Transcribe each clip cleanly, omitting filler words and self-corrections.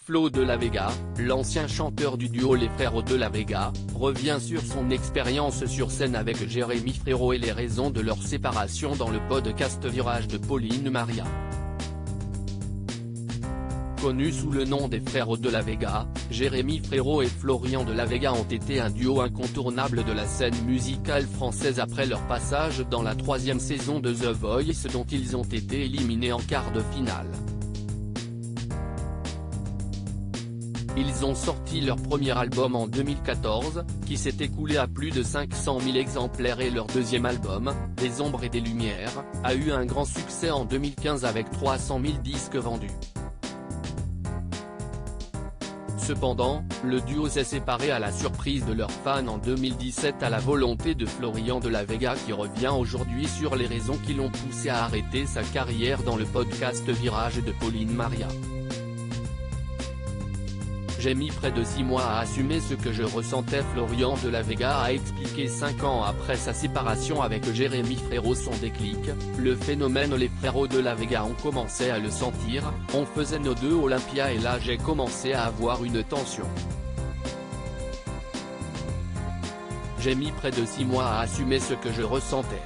Flo de la Vega, l'ancien chanteur du duo Les Frères de la Vega, revient sur son expérience sur scène avec Jérémy Frérot et les raisons de leur séparation dans le podcast Virage de Pauline Maria. Connus sous le nom des Frères de la Vega, Jérémy Frérot et Florian de la Vega ont été un duo incontournable de la scène musicale française après leur passage dans la 3e saison de The Voice dont ils ont été éliminés en quart de finale. Ils ont sorti leur premier album en 2014, qui s'est écoulé à plus de 500 000 exemplaires et leur deuxième album, Des Ombres et des Lumières, a eu un grand succès en 2015 avec 300 000 disques vendus. Cependant, le duo s'est séparé à la surprise de leurs fans en 2017 à la volonté de Florian de la Vega qui revient aujourd'hui sur les raisons qui l'ont poussé à arrêter sa carrière dans le podcast Virage de Pauline Maria. J'ai mis près de 6 mois à assumer ce que je ressentais. Florian de la Vega a expliqué 5 ans après sa séparation avec Jérémy Frérot son déclic, le phénomène Les Frères de la Vega ont commencé à le sentir, on faisait nos deux Olympia et là j'ai commencé à avoir une tension. J'ai mis près de 6 mois à assumer ce que je ressentais.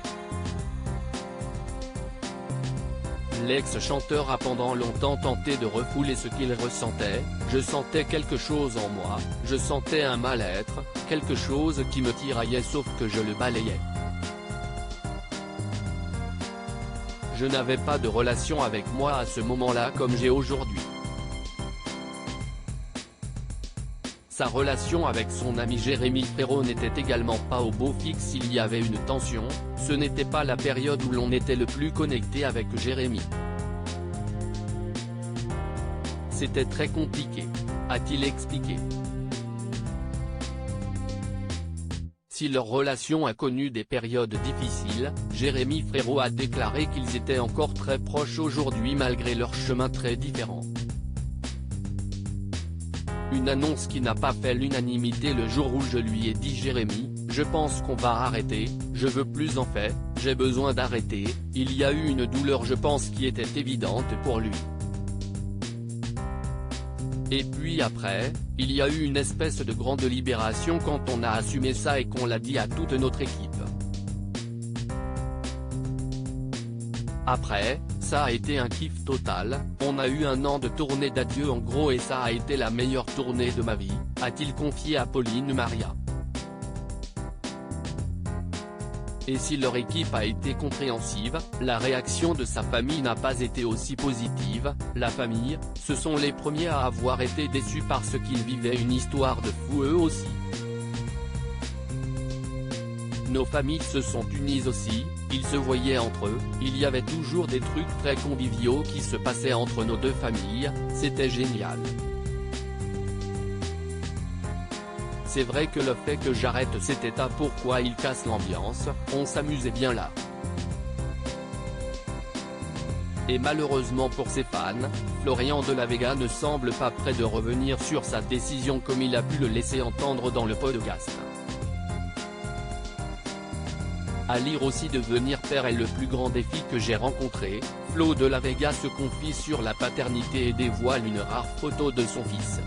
L'ex-chanteur a pendant longtemps tenté de refouler ce qu'il ressentait, je sentais quelque chose en moi, je sentais un mal-être, quelque chose qui me tiraillait sauf que je le balayais. Je n'avais pas de relation avec moi à ce moment-là comme j'ai aujourd'hui. Sa relation avec son ami Jérémy Frérot n'était également pas au beau fixe, il y avait une tension, ce n'était pas la période où l'on était le plus connecté avec Jérémy. C'était très compliqué, a-t-il expliqué. Si leur relation a connu des périodes difficiles, Jérémy Frérot a déclaré qu'ils étaient encore très proches aujourd'hui malgré leurs chemins très différents. Une annonce qui n'a pas fait l'unanimité le jour où je lui ai dit Jérémy, je pense qu'on va arrêter, je veux plus en fait, j'ai besoin d'arrêter, il y a eu une douleur je pense qui était évidente pour lui. Et puis après, il y a eu une espèce de grande libération quand on a assumé ça et qu'on l'a dit à toute notre équipe. Après, ça a été un kiff total, on a eu un an de tournée d'adieu en gros et ça a été la meilleure tournée de ma vie, a-t-il confié à Pauline Maria. Et si leur équipe a été compréhensive, la réaction de sa famille n'a pas été aussi positive. La famille, ce sont les premiers à avoir été déçus parce qu'ils vivaient une histoire de fou eux aussi. Nos familles se sont unies aussi, ils se voyaient entre eux, il y avait toujours des trucs très conviviaux qui se passaient entre nos deux familles, c'était génial. C'est vrai que le fait que j'arrête c'était un pourquoi il casse l'ambiance, on s'amusait bien là. Et malheureusement pour ses fans, Florian de la Vega ne semble pas prêt de revenir sur sa décision comme il a pu le laisser entendre dans le podcast. À lire aussi devenir père est le plus grand défi que j'ai rencontré, Flo de la Vega se confie sur la paternité et dévoile une rare photo de son fils.